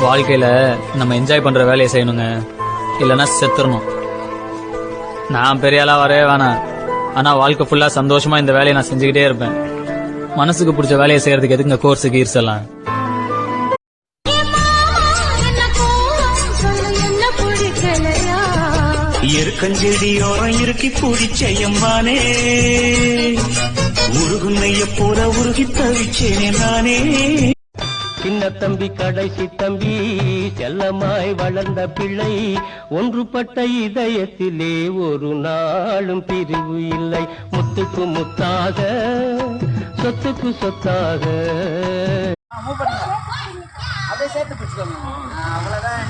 வாழ்க்கையில நம்ம என்ஜாய் பண்ற வேலையை செய்யணுங்க, இல்லைன்னா செத்துறணும். நான் பெரிய ஆளா வரவே வேணாம், ஆனா வாழ்க்கை ஃபுல்லா சந்தோஷமா இந்த வேலையை நான் செஞ்சுக்கிட்டே இருப்பேன். மனசுக்கு பிடிச்ச வேலையை செய்யறதுக்கு எதுங்க கோர்ஸு கீர்ஸ் எல்லாம்? எருக்கஞ்செடியோரம் இறுக்கி பிடிச்சையம்மானே, உருகுன்னைய போல உருகி தவிச்சேனே நானே. சின்ன தம்பி கடைசி தம்பி செல்லமாய் வளர்ந்த பிள்ளை, ஒன்றுபட்ட இதயத்திலே ஒரு நாளும் பிரிவு இல்லை. முத்துக்கு முத்தாக சொத்துக்கு சொத்தாக. அப்படியே சேர்த்து பிடிச்சுக்கோங்க, அவ்வளவுதான்.